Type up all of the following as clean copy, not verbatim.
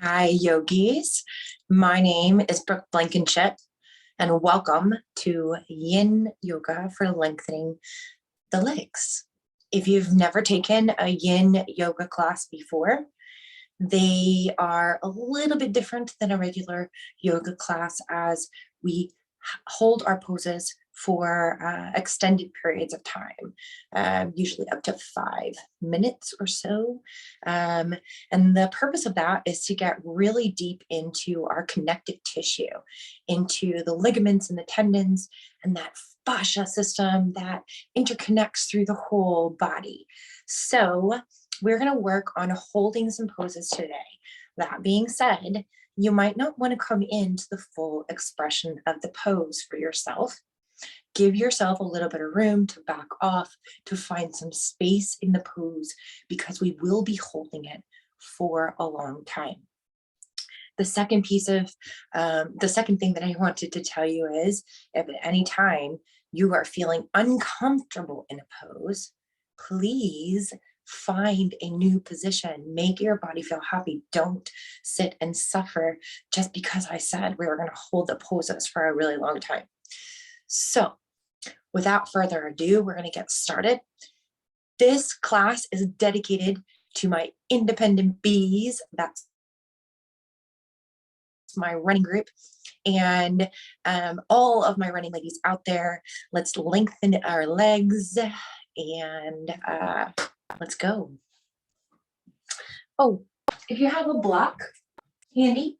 Hi, yogis. My name is Brooke Blankenship, and welcome to Yin Yoga for lengthening the legs. If you've never taken a Yin Yoga class before, they are a little bit different than a regular yoga class as we hold our poses for extended periods of time, usually up to 5 minutes or so. And the purpose of that is to get really deep into our connective tissue, into the ligaments and the tendons and that fascia system that interconnects through the whole body. So we're going to work on holding some poses today. That being said, you might not want to come into the full expression of the pose for yourself. Give yourself a little bit of room to back off, to find some space in the pose, because we will be holding it for a long time. The second piece of, the second thing that I wanted to tell you is, if at any time you are feeling uncomfortable in a pose, please find a new position. Make your body feel happy. Don't sit and suffer just because I said we were going to hold the poses for a really long time. So without further ado, we're going to get started. This class is dedicated to my independent bees. That's my running group, and all of my running ladies out there. Let's lengthen our legs and let's go. Oh, if you have a block handy,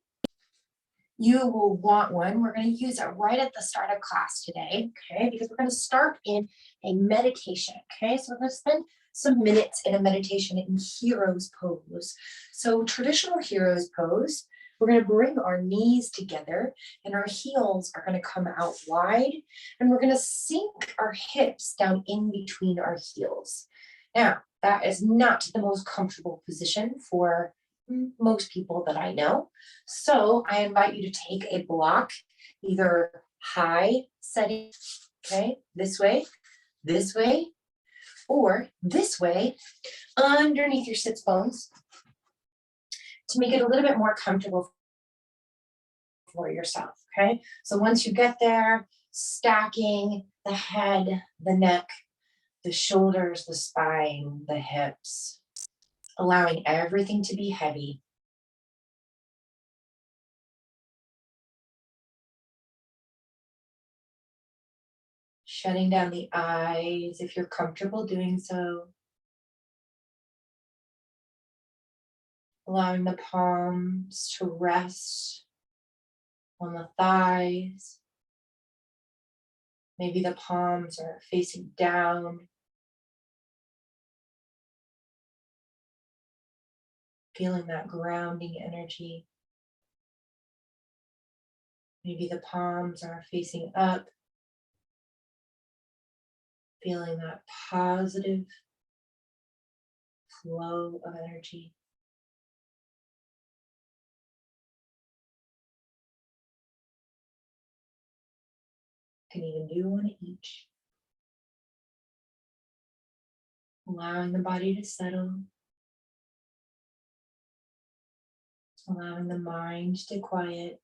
you will want one. We're going to use it right at the start of class today, okay? Because we're going to start in a meditation, okay? So we're going to spend some minutes in a meditation in hero's pose. So traditional hero's pose, we're going to bring our knees together and our heels are going to come out wide, and we're going to sink our hips down in between our heels. Now, that is not the most comfortable position for most people that I know. So I invite you to take a block, either high setting, okay, this way, or this way, underneath your sits bones, to make it a little bit more comfortable for yourself, okay? So once you get there, stacking the head, the neck, the shoulders, the spine, the hips, allowing everything to be heavy. Shutting down the eyes if you're comfortable doing so. Allowing the palms to rest on the thighs. Maybe the palms are facing down. Feeling that grounding energy. Maybe the palms are facing up. Feeling that positive flow of energy. You can even do one each. Allowing the body to settle. Allowing the mind to quiet.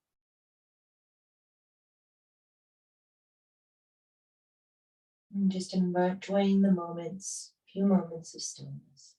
And just enjoying the moments, few moments of stillness.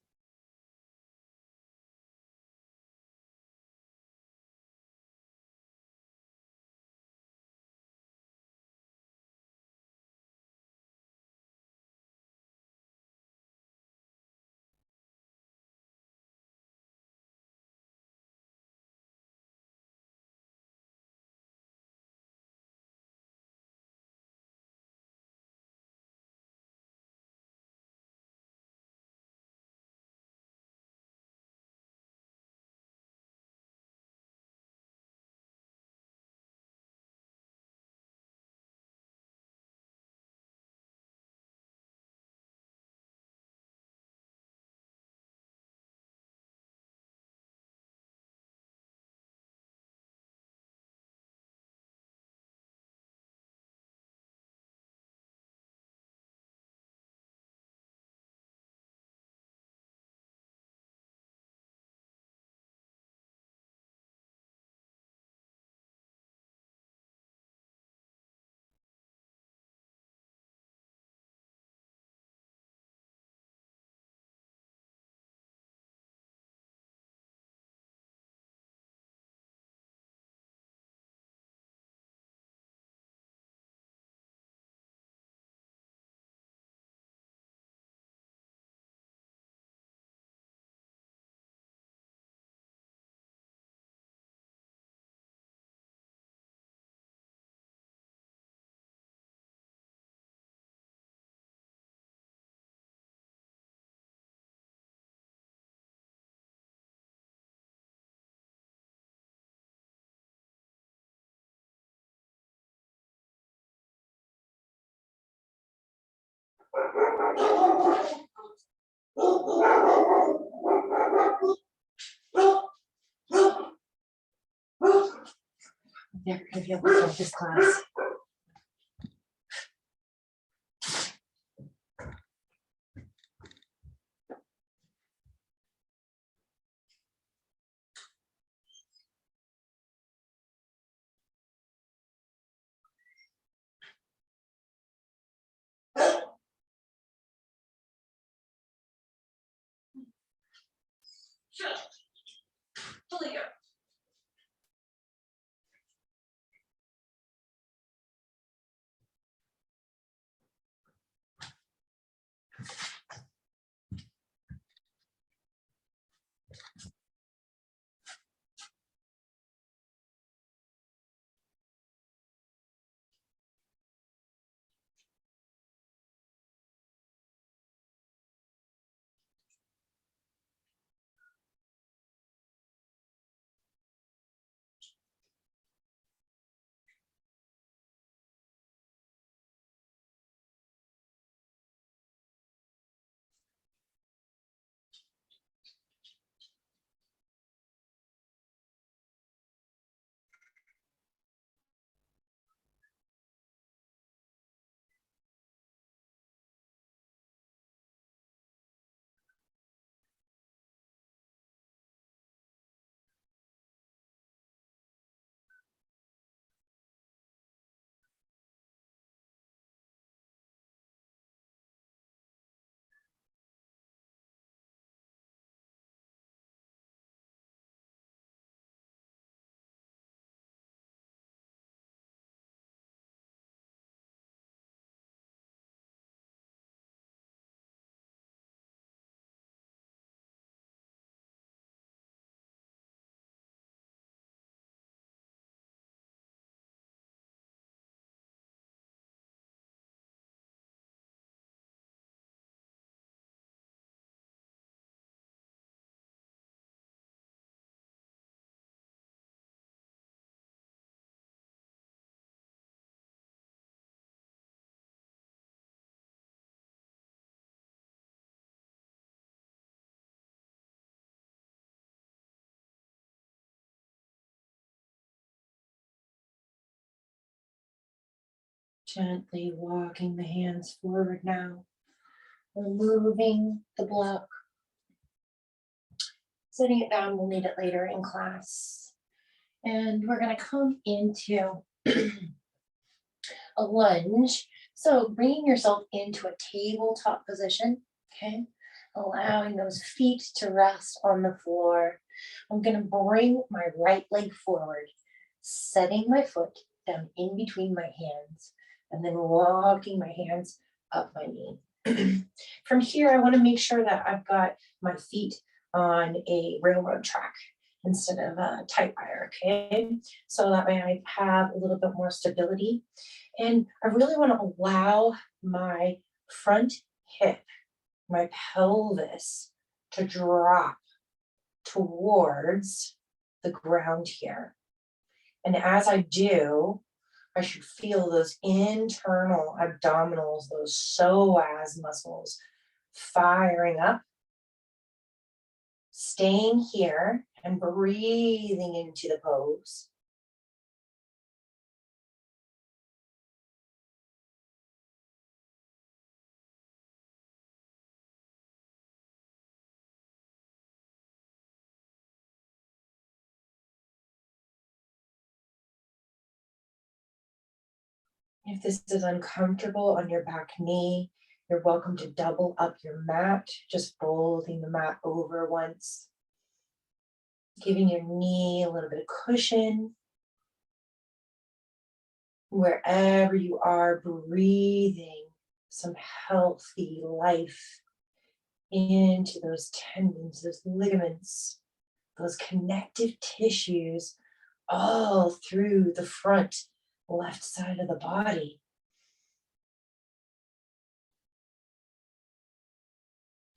Never gonna be able to finish this class. Gently walking the hands forward now, removing the block. Setting it down, we'll need it later in class. And we're gonna come into a lunge. So bringing yourself into a tabletop position, okay? Allowing those feet to rest on the floor. I'm gonna bring my right leg forward, setting my foot down in between my hands, and then walking my hands up my knee. From here, I wanna make sure that I've got my feet on a railroad track instead of a tight wire, okay? So that way I have a little bit more stability. And I really want to allow my front hip, my pelvis to drop towards the ground here. And as I do, I should feel those internal abdominals, those psoas muscles firing up, staying here and breathing into the pose. If this is uncomfortable on your back knee, you're welcome to double up your mat, just folding the mat over once, giving your knee a little bit of cushion. Wherever you are, breathing some healthy life into those tendons, those ligaments, those connective tissues, all through the front left side of the body.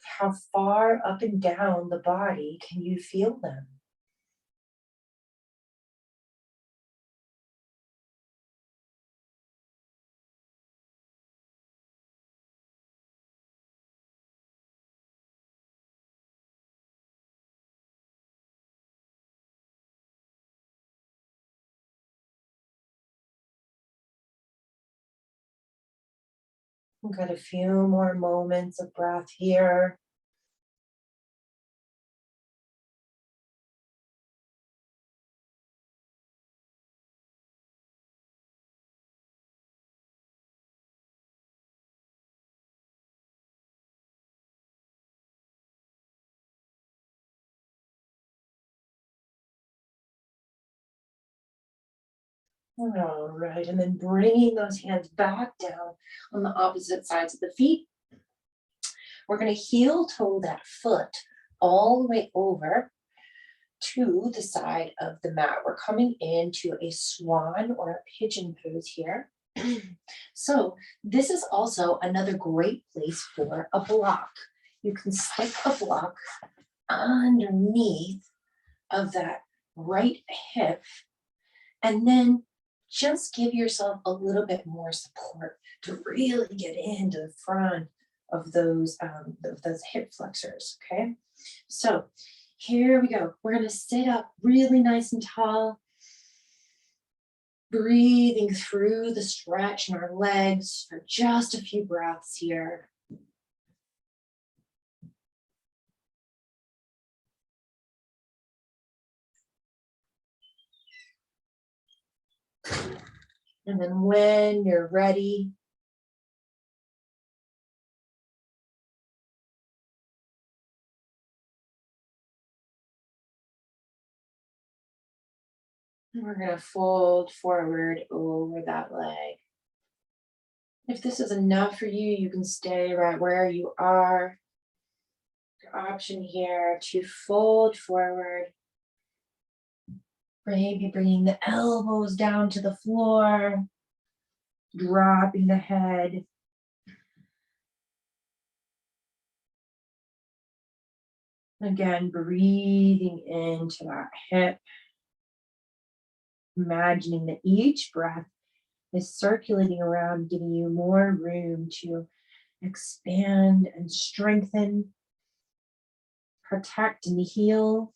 How far up and down the body can you feel them? We've got a few more moments of breath here. All right, and then bringing those hands back down on the opposite sides of the feet. We're going to heel toe that foot all the way over to the side of the mat. We're coming into a swan or a pigeon pose here. So this is also another great place for a block. You can stick a block underneath of that right hip and then just give yourself a little bit more support to really get into the front of those hip flexors, okay? So here we go. We're gonna sit up really nice and tall, breathing through the stretch in our legs for just a few breaths here. And then when you're ready, we're gonna fold forward over that leg. If this is enough for you, you can stay right where you are. Your option here to fold forward, maybe bringing the elbows down to the floor, dropping the head. Again, breathing into that hip, imagining that each breath is circulating around, giving you more room to expand and strengthen, protect and heal.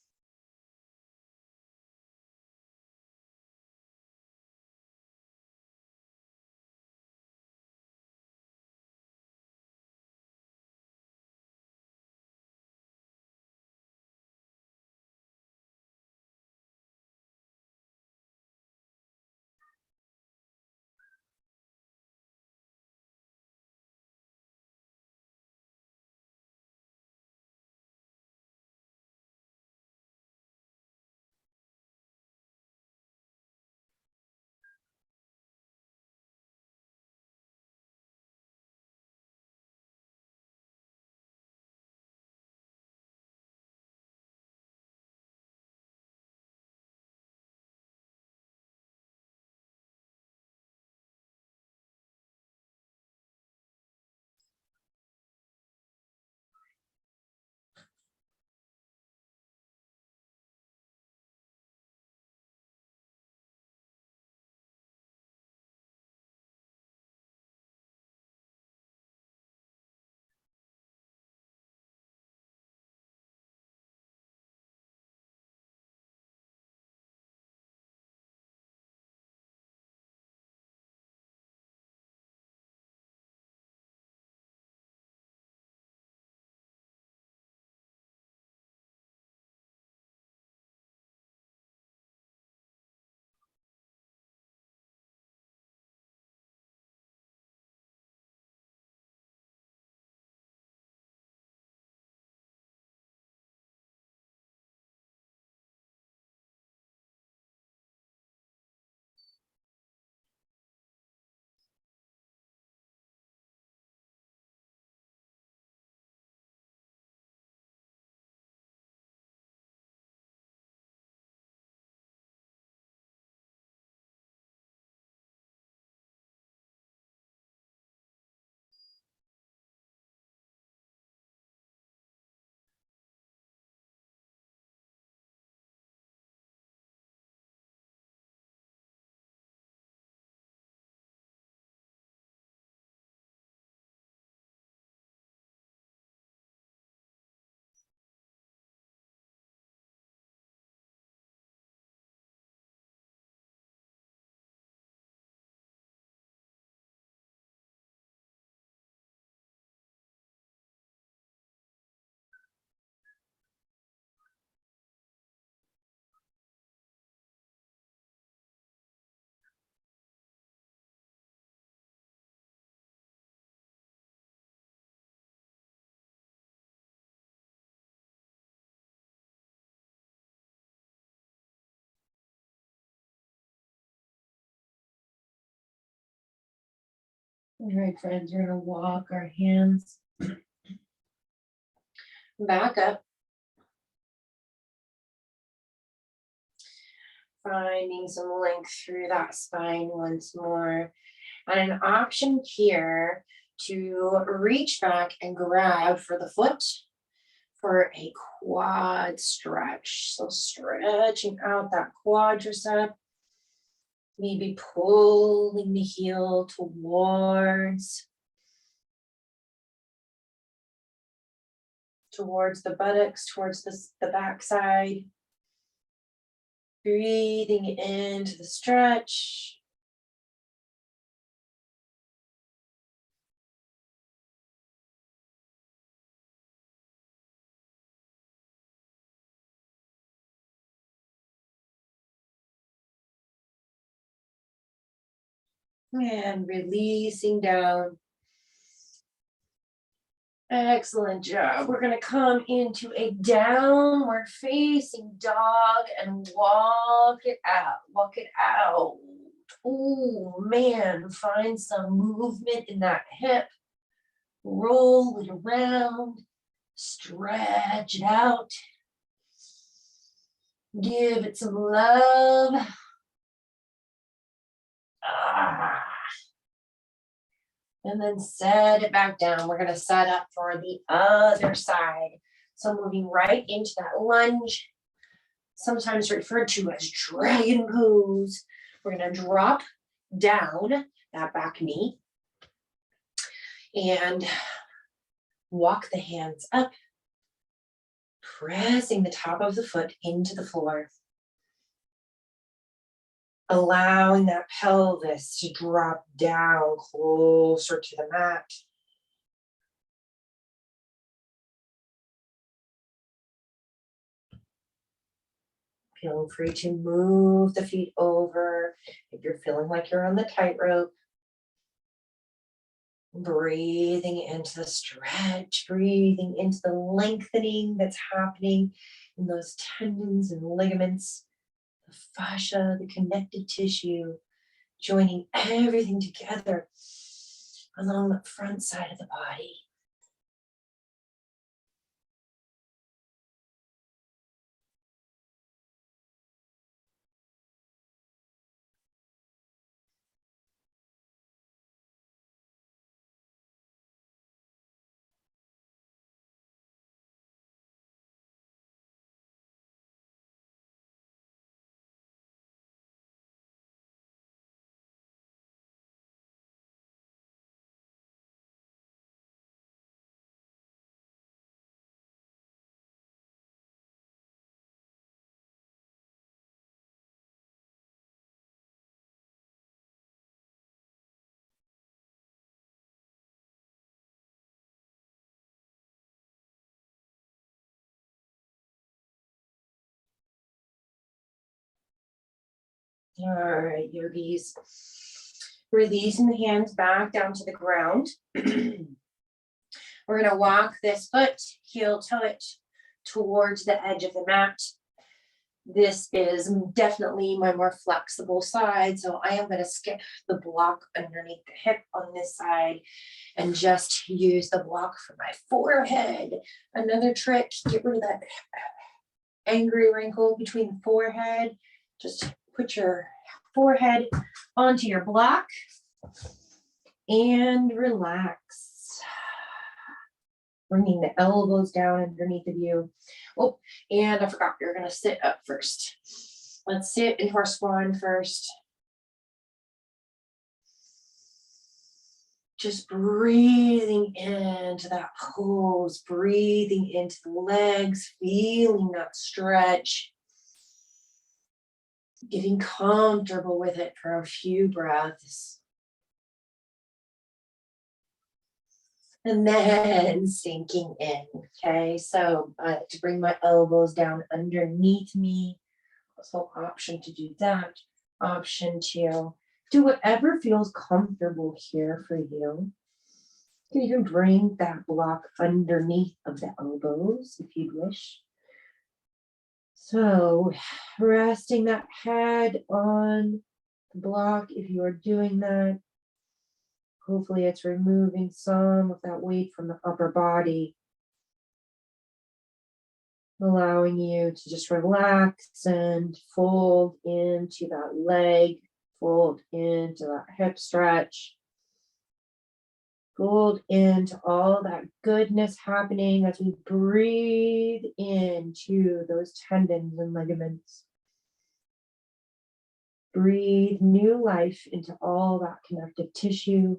All right, friends, we're going to walk our hands back up. Finding some length through that spine once more. And an option here to reach back and grab for the foot for a quad stretch. So stretching out that quadricep, maybe pulling the heel towards the buttocks, towards the backside. Breathing into the stretch. And releasing down. Excellent job. We're going to come into a downward facing dog and walk it out. Walk it out. Oh, man. Find some movement in that hip. Roll it around. Stretch it out. Give it some love. And then set it back down. We're going to set up for the other side. So moving right into that lunge, sometimes referred to as dragon pose. We're going to drop down that back knee and walk the hands up, pressing the top of the foot into the floor. Allowing that pelvis to drop down closer to the mat. Feeling free to move the feet over if you're feeling like you're on the tightrope. Breathing into the stretch, breathing into the lengthening that's happening in those tendons and ligaments. The fascia, the connective tissue, joining everything together along the front side of the body. All right, yogis. Releasing the hands back down to the ground. We're going to walk this foot, heel toe towards the edge of the mat. This is definitely my more flexible side, so I am going to skip the block underneath the hip on this side and just use the block for my forehead. Another trick, get rid of that angry wrinkle between the forehead. Just put your forehead onto your block and relax. Bringing the elbows down underneath of you. Oh, and I forgot, you're going to sit up first. Let's sit in horse swan first. Just breathing into that pose, breathing into the legs, feeling that stretch. Getting comfortable with it for a few breaths. And then sinking in, okay? So I like to bring my elbows down underneath me. Also option to do that. Option to do whatever feels comfortable here for you. You can even bring that block underneath of the elbows if you'd wish. So resting that head on the block if you are doing that. Hopefully it's removing some of that weight from the upper body, allowing you to just relax and fold into that leg, fold into that hip stretch, fold into all that goodness happening as we breathe into those tendons and ligaments. Breathe new life into all that connective tissue.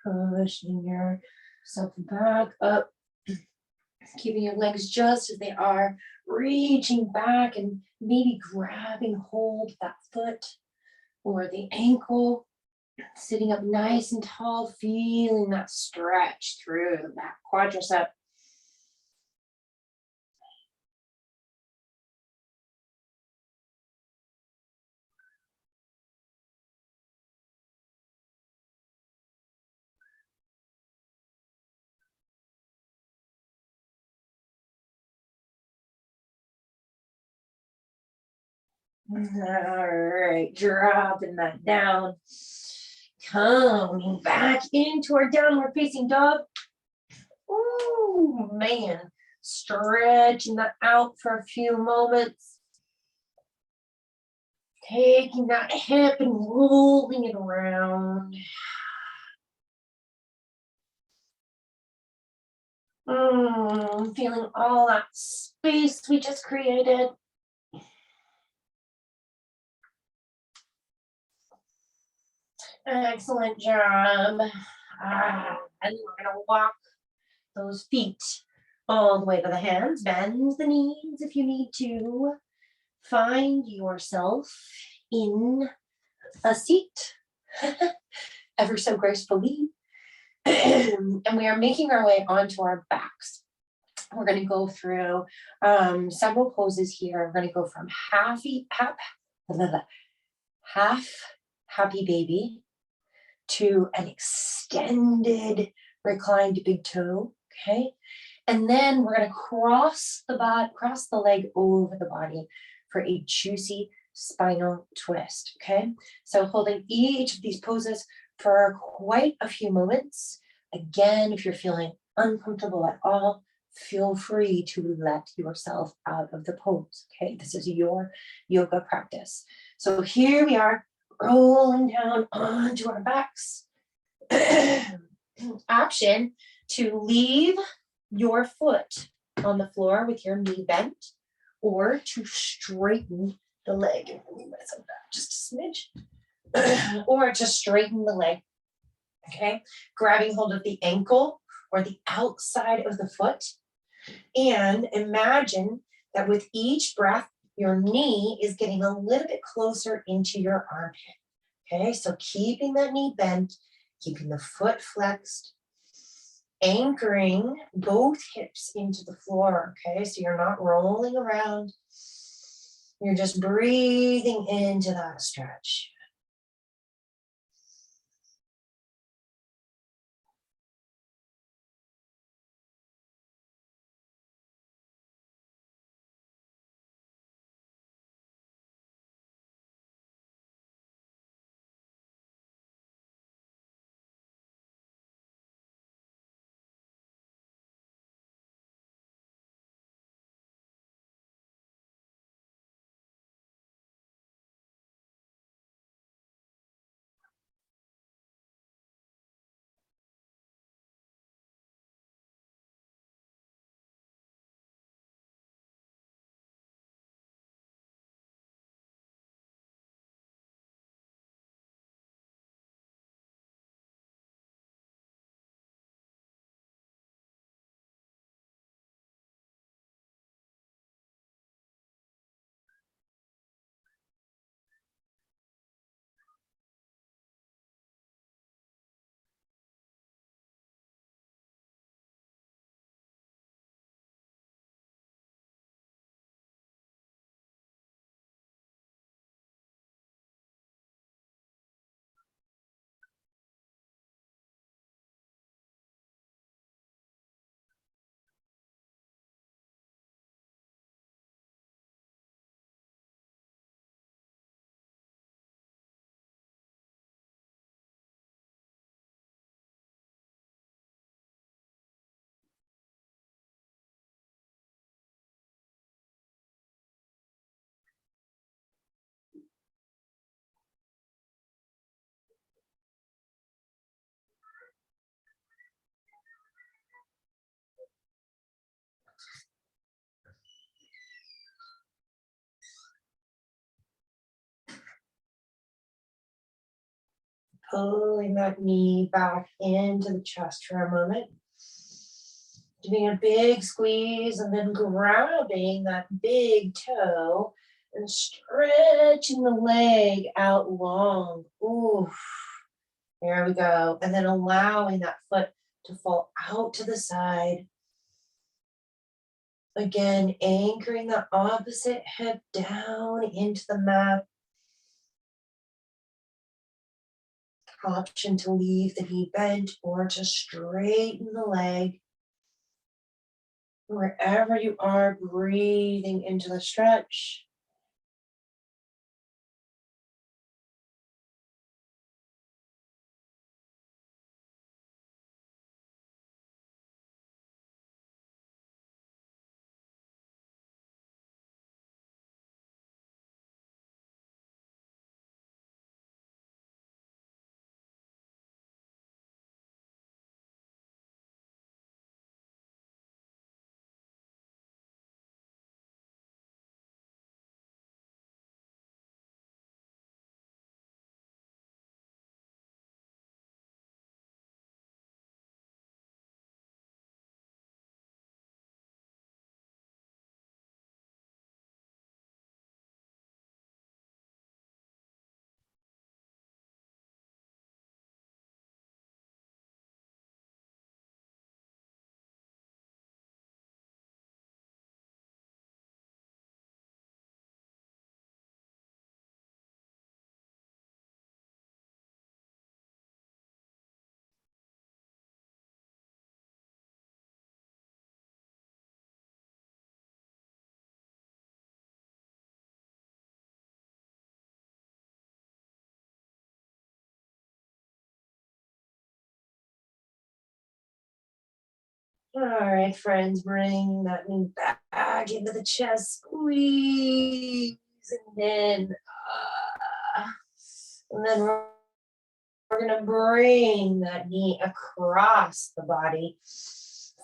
Pushing yourself back up, keeping your legs just as they are, reaching back and maybe grabbing hold of that foot or the ankle, sitting up nice and tall, feeling that stretch through the back quadricep. All right, dropping that down. Coming back into our downward facing dog. Oh, man. Stretching that out for a few moments. Taking that hip and rolling it around. Feeling all that space we just created. Excellent job. And we're going to walk those feet all the way to the hands. Bend the knees if you need to. Find yourself in a seat, ever so gracefully. And we are making our way onto our backs. We're going to go through several poses here. We're going to go from half happy baby to an extended reclined big toe. Okay. And then we're going to cross the leg over the body for a juicy spinal twist, okay? So holding each of these poses for quite a few moments. Again, if you're feeling uncomfortable at all, feel free to let yourself out of the pose, okay? This is your yoga practice. So here we are, rolling down onto our backs. Option to leave your foot on the floor with your knee bent, or to straighten the leg. And move myself back just a smidge. Or to straighten the leg. Okay, grabbing hold of the ankle or the outside of the foot. And imagine that with each breath, your knee is getting a little bit closer into your armpit. Okay, so keeping that knee bent, keeping the foot flexed, anchoring both hips into the floor. Okay, so you're not rolling around. You're just breathing into that stretch. Pulling that knee back into the chest for a moment. Doing a big squeeze and then grabbing that big toe and stretching the leg out long. Oof. There we go. And then allowing that foot to fall out to the side. Again, anchoring the opposite hip down into the mat. Option to leave the knee bent or to straighten the leg. Wherever you are, breathing into the stretch. All right, friends, bring that knee back into the chest, squeeze, and then we're gonna bring that knee across the body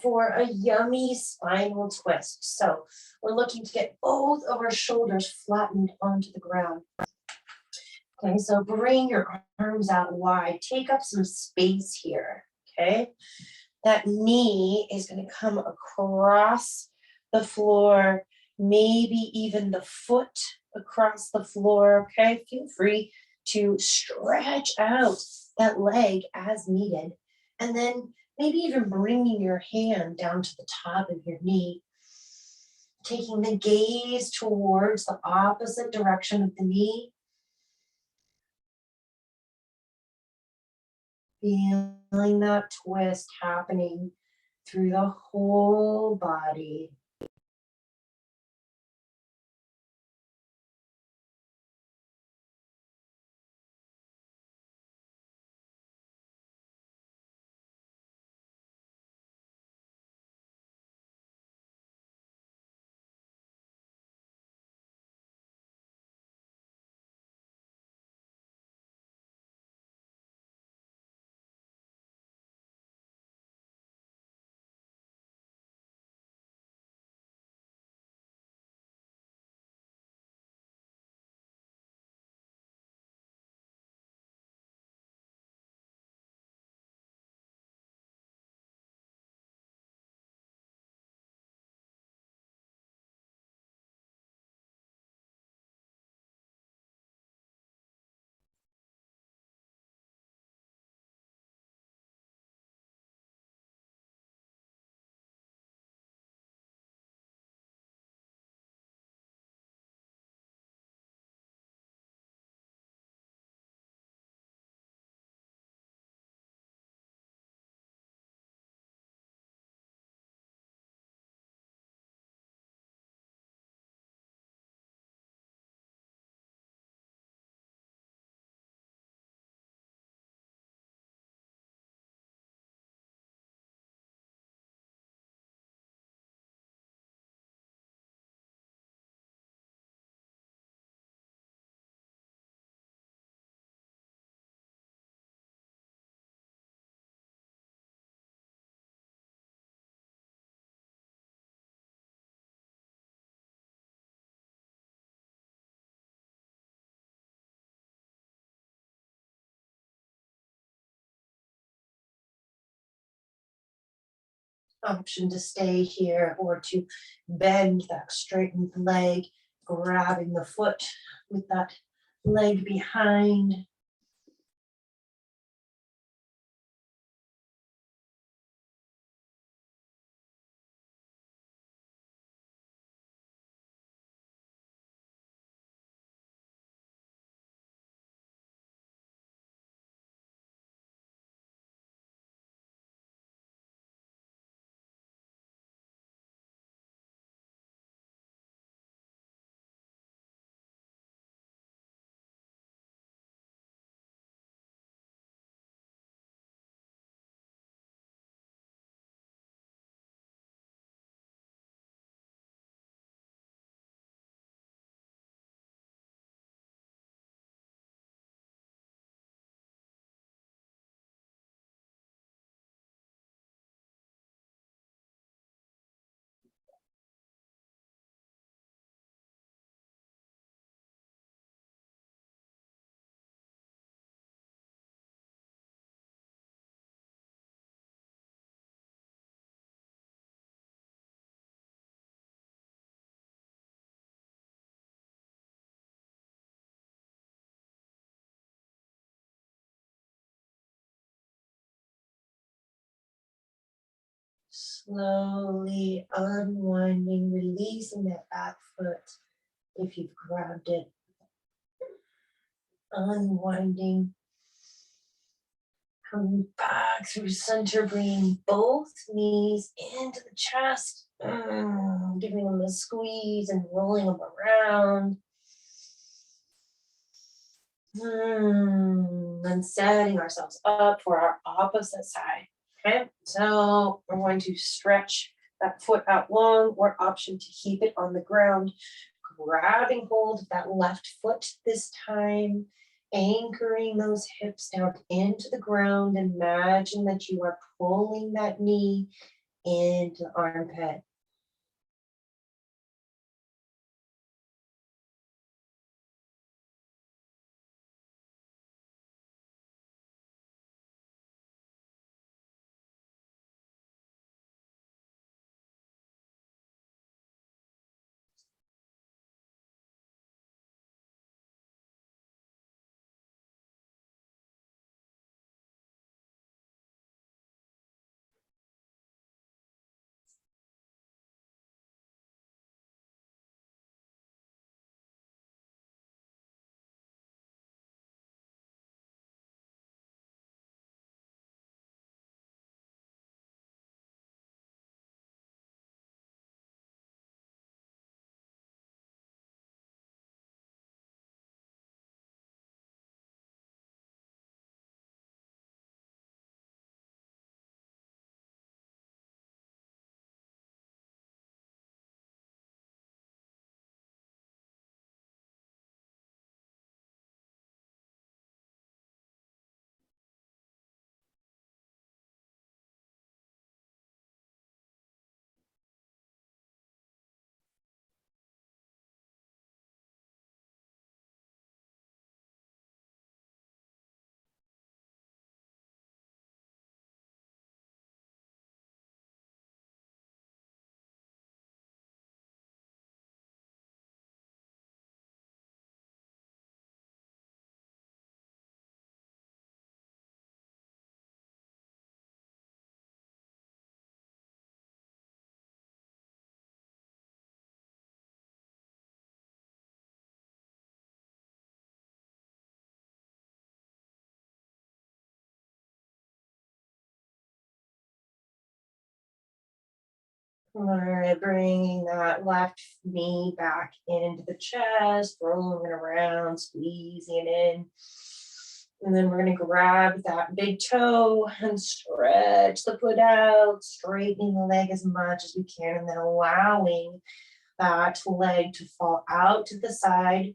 for a yummy spinal twist. So we're looking to get both of our shoulders flattened onto the ground. Okay, so bring your arms out wide. Take up some space here, okay? That knee is going to come across the floor, maybe even the foot across the floor, okay? Feel free to stretch out that leg as needed. And then maybe even bringing your hand down to the top of your knee, taking the gaze towards the opposite direction of the knee. Feeling that twist happening through the whole body. Option to stay here or to bend that straightened leg, grabbing the foot with that leg behind. Slowly unwinding, releasing that back foot if you've grabbed it. Unwinding, coming back through center, bringing both knees into the chest, giving them a squeeze and rolling them around. And setting ourselves up for our opposite side. Okay, so we're going to stretch that foot out long, or option to keep it on the ground, grabbing hold of that left foot this time, anchoring those hips down into the ground. Imagine that you are pulling that knee into the armpit. All right, bringing that left knee back into the chest, rolling it around, squeezing it in. And then we're going to grab that big toe and stretch the foot out, straightening the leg as much as we can, and then allowing that leg to fall out to the side,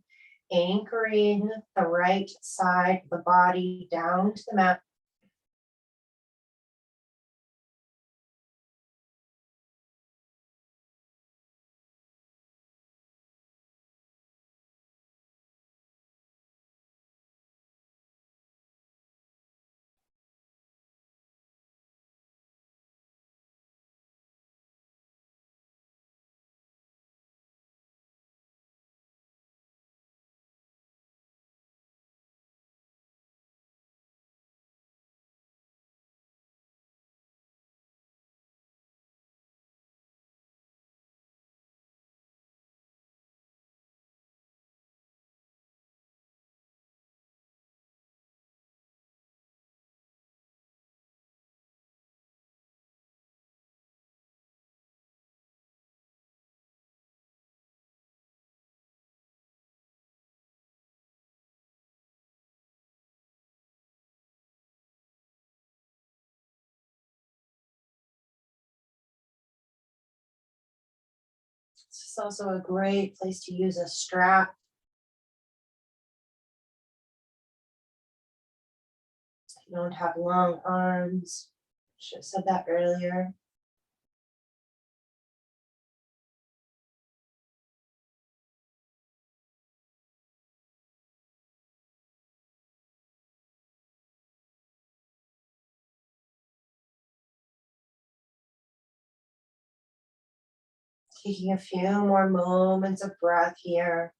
anchoring the right side of the body down to the mat. It's also a great place to use a strap. You don't have long arms. Should have said that earlier. Taking a few more moments of breath here.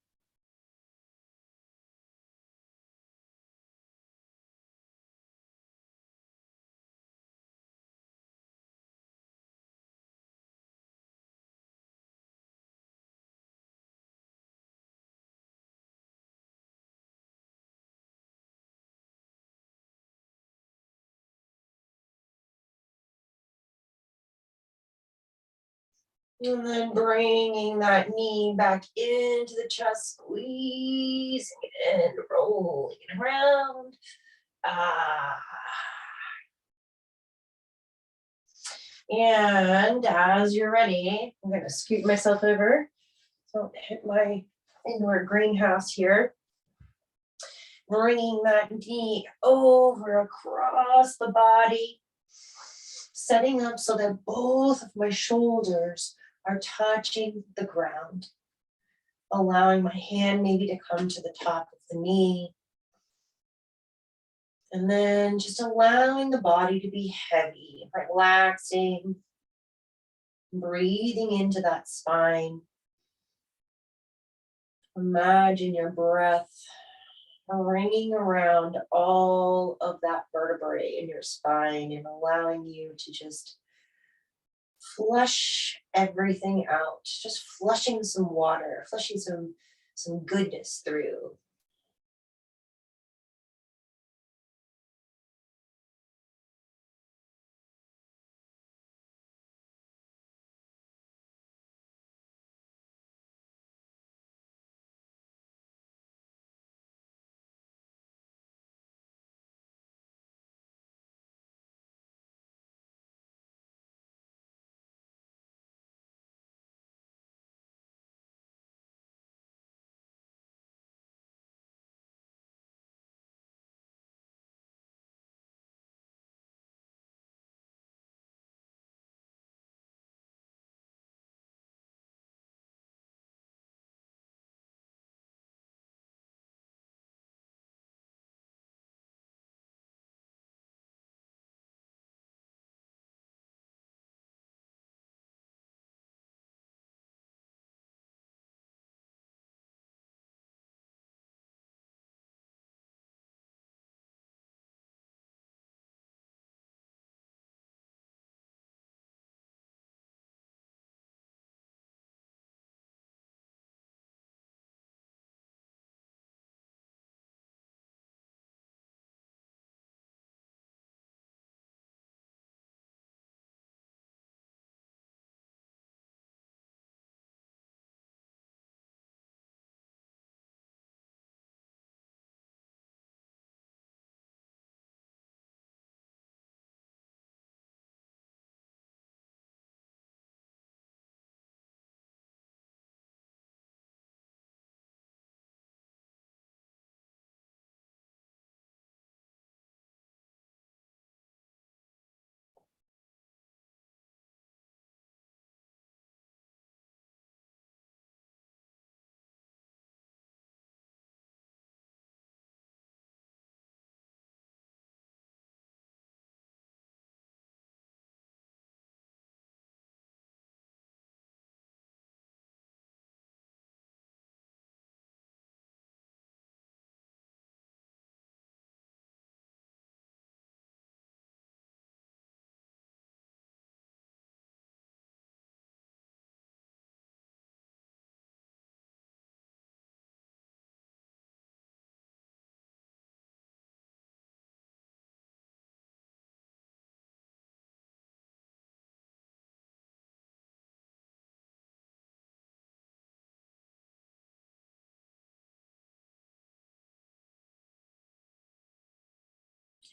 And then bringing that knee back into the chest, squeezing it in, rolling it around. Ah. And as you're ready, I'm going to scoot myself over. Don't hit my indoor greenhouse here. Bringing that knee over across the body. Setting up so that both of my shoulders are touching the ground. Allowing my hand maybe to come to the top of the knee. And then just allowing the body to be heavy, relaxing, breathing into that spine. Imagine your breath ringing around all of that vertebrae in your spine and allowing you to just flush everything out, just flushing some water, flushing some goodness through.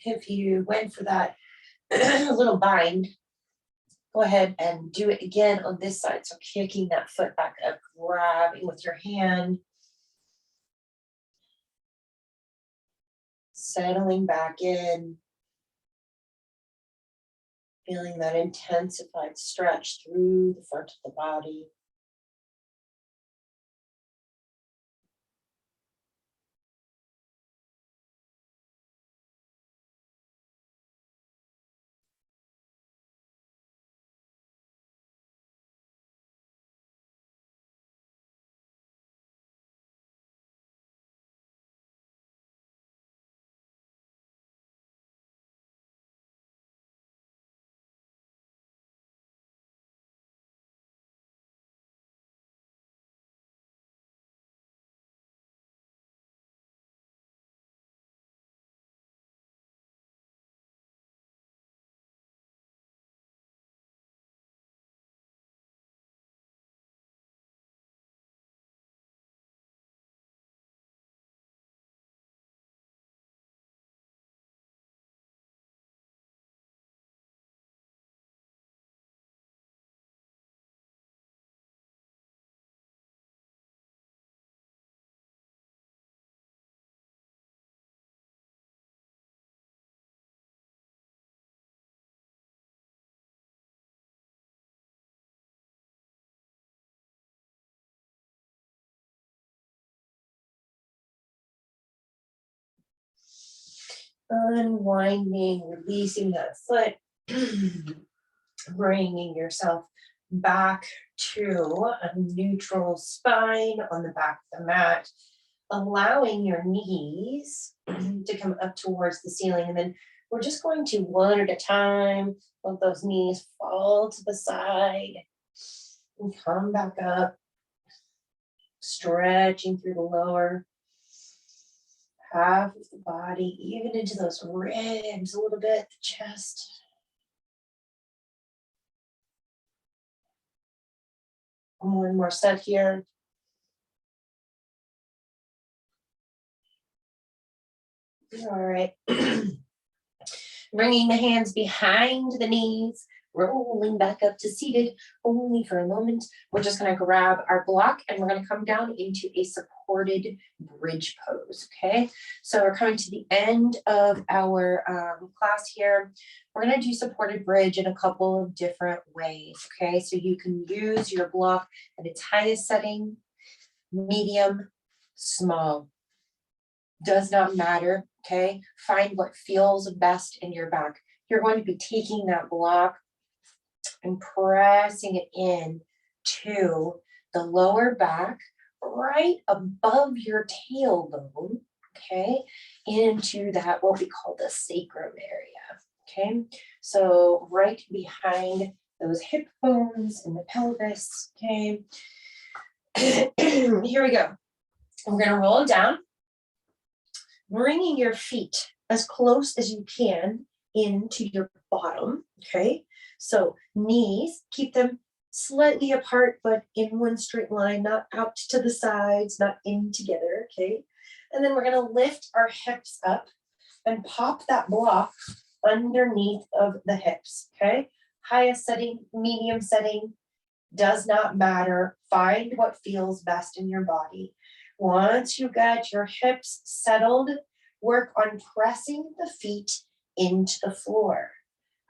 If you went for that little bind, go ahead and do it again on this side. So kicking that foot back up, grabbing with your hand, settling back in, feeling that intensified stretch through the front of the body. Unwinding, releasing that foot, bringing yourself back to a neutral spine on the back of the mat, allowing your knees to come up towards the ceiling. And then we're just going to, one at a time, let those knees fall to the side and come back up, stretching through the lower half of the body, even into those ribs a little bit, the chest. One more set here. All right. Bringing the hands behind the knees, rolling back up to seated only for a moment. We're just going to grab our block and we're going to come down into a supported bridge pose. Okay, so we're coming to the end of our class here. We're going to do supported bridge in a couple of different ways. Okay, so you can use your block at its highest setting, medium, small. Does not matter, okay? Find what feels best in your back. You're going to be taking that block and pressing it in to the lower back, right above your tailbone, okay? Into that, what we call the sacrum area, okay? So right behind those hip bones and the pelvis, okay? Here we go. We're gonna roll down, bringing your feet as close as you can into your bottom, okay? So knees, keep them slightly apart, but in one straight line, not out to the sides, not in together, okay? And then we're gonna lift our hips up and pop that block underneath of the hips, okay? Highest setting, medium setting, does not matter. Find what feels best in your body. Once you get your hips settled, work on pressing the feet into the floor.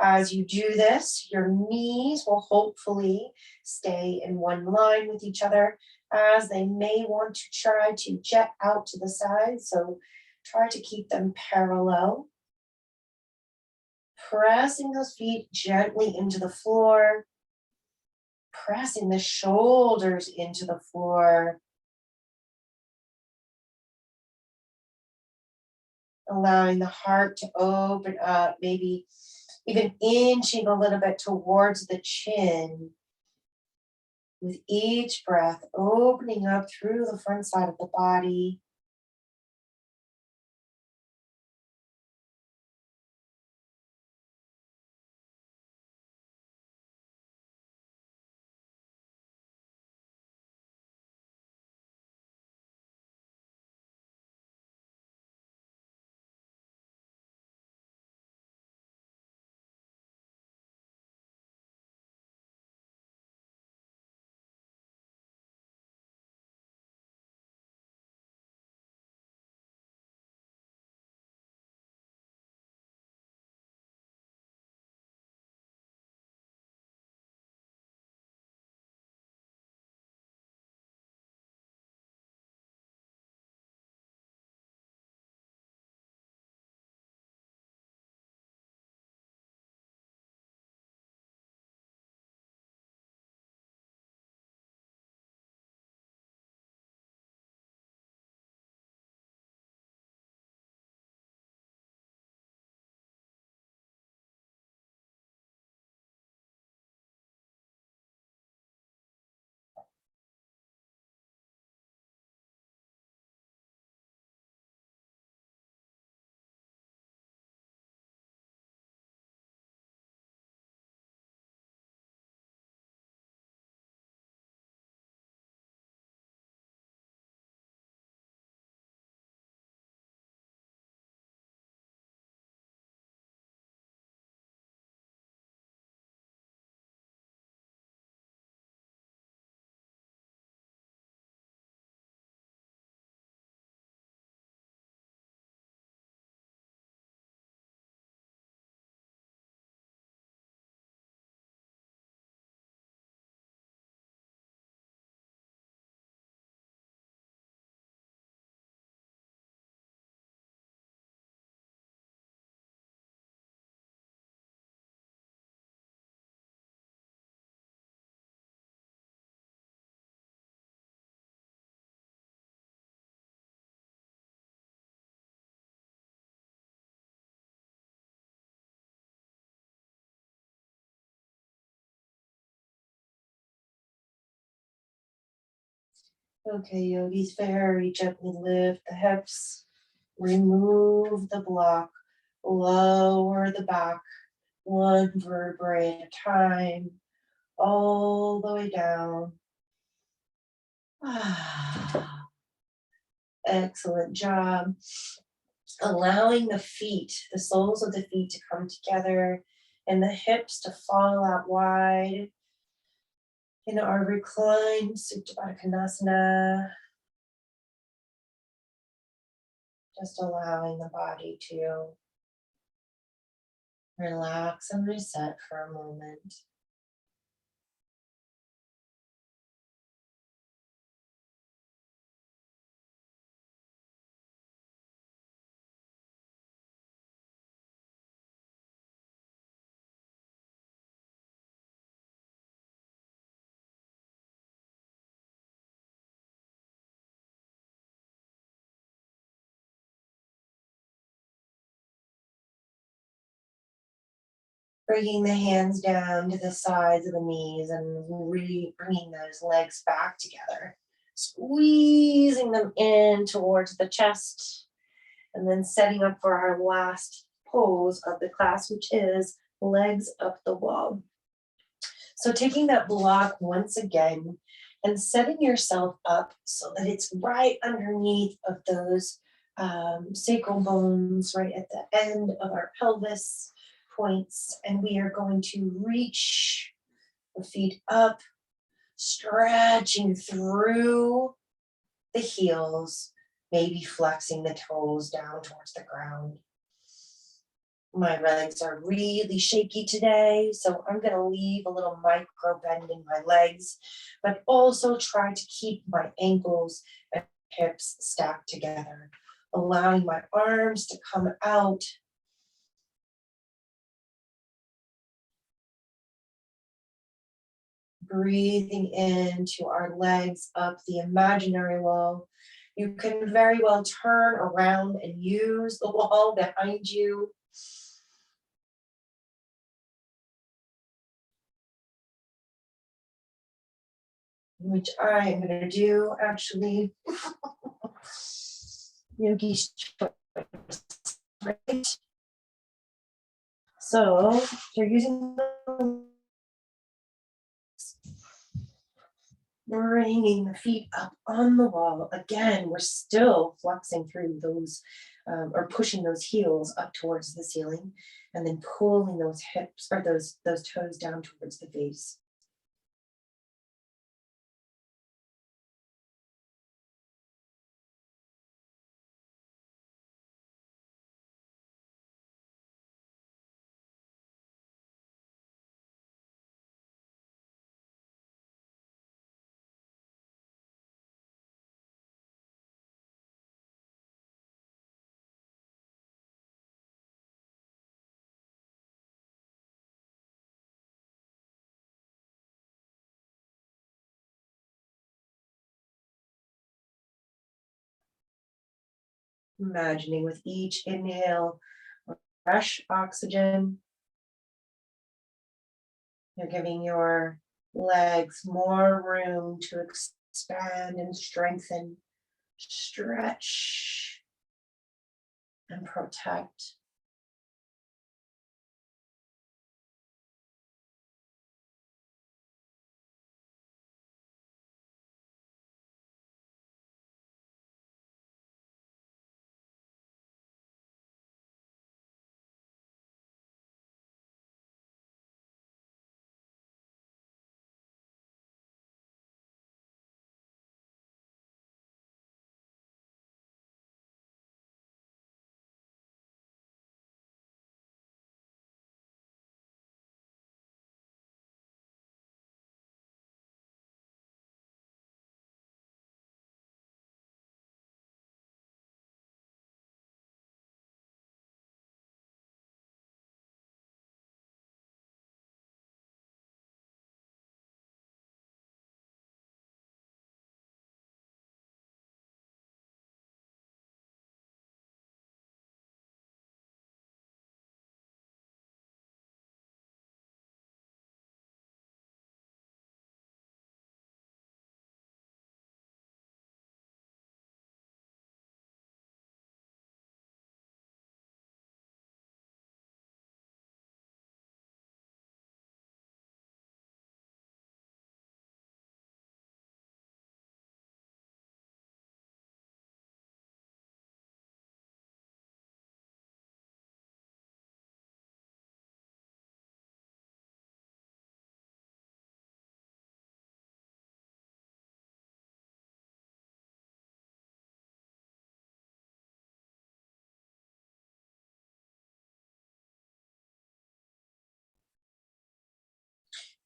As you do this, your knees will hopefully stay in one line with each other, as they may want to try to jet out to the side. So try to keep them parallel. Pressing those feet gently into the floor. Pressing the shoulders into the floor. Allowing the heart to open up, maybe even inching a little bit towards the chin. With each breath, opening up through the front side of the body. Okay, yogis, very gently lift the hips, remove the block, lower the back, one vertebrae at a time, all the way down. Excellent job. Allowing the feet, the soles of the feet to come together and the hips to fall out wide in our reclined Supta Konasana. Just allowing the body to relax and reset for a moment. Bringing the hands down to the sides of the knees and bringing those legs back together. Squeezing them in towards the chest. And then setting up for our last pose of the class, which is legs up the wall. So taking that block once again and setting yourself up so that it's right underneath of those sacral bones, right at the end of our pelvis points. And we are going to reach the feet up, stretching through the heels, maybe flexing the toes down towards the ground. My legs are really shaky today, so I'm going to leave a little micro bend in my legs, but also try to keep my ankles and hips stacked together, allowing my arms to come out. Breathing into our legs up the imaginary wall. You can very well turn around and use the wall behind you. Which I am going to do actually. Yogi's choice, right? So you're using bringing the feet up on the wall. Again, we're still flexing through those or pushing those heels up towards the ceiling and then pulling those hips or those toes down towards the face. Imagining with each inhale, fresh oxygen. You're giving your legs more room to expand and strengthen, stretch, and protect.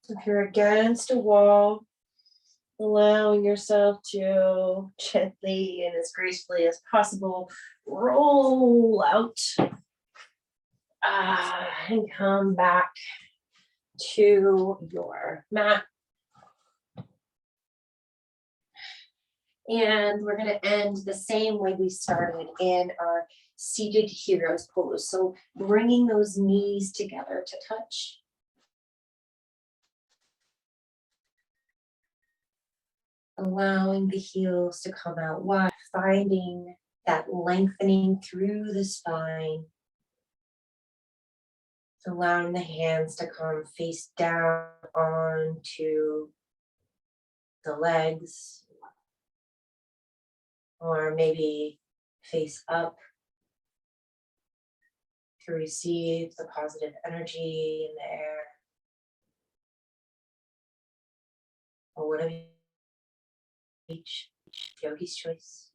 If you're against a wall, allowing yourself to gently and as gracefully as possible roll out and come back to your mat. And we're going to end the same way we started in our seated hero's pose. So bringing those knees together to touch. Allowing the heels to come out wide, finding that lengthening through the spine. Allowing the hands to come face down onto the legs, or maybe face up to receive the positive energy in the air, or whatever, each yogi's choice.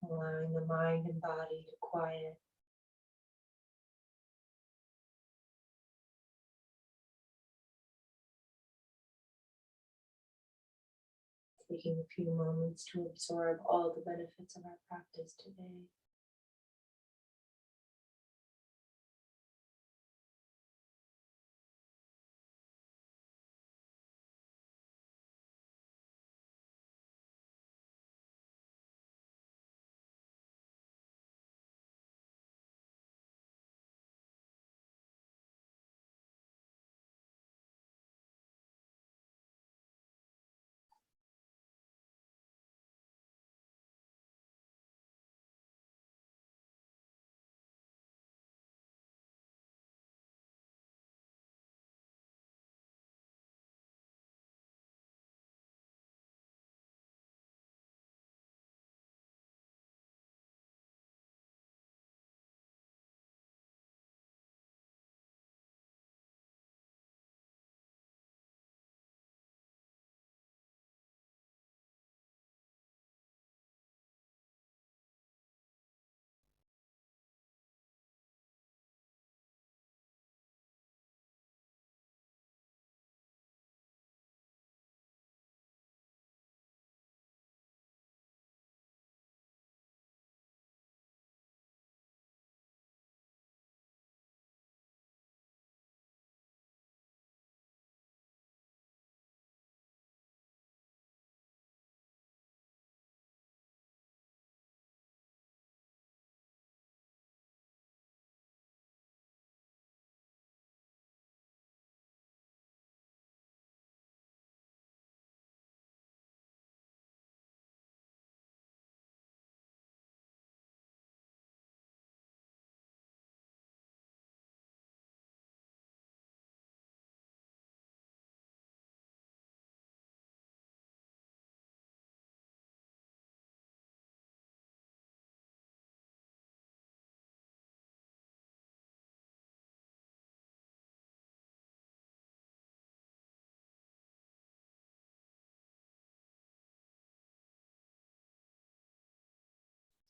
Allowing the mind and body to quiet. Taking a few moments to absorb all the benefits of our practice today.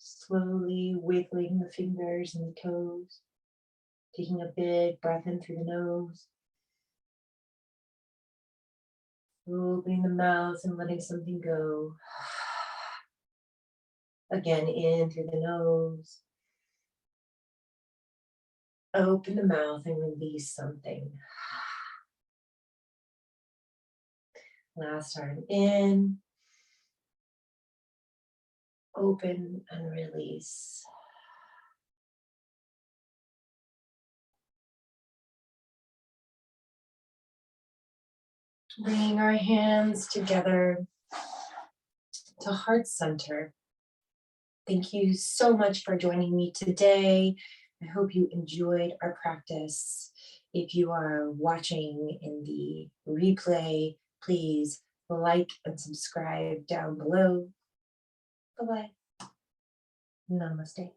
Slowly wiggling the fingers and the toes, taking a big breath in through the nose, opening the mouth and letting something go. Again, in through the nose, open the mouth and release something. Last time in, open and release. Bringing our hands together to heart center. Thank you so much for joining me today. I hope you enjoyed our practice. If you are watching in the replay, please like and subscribe down below. Bye-bye. Namaste.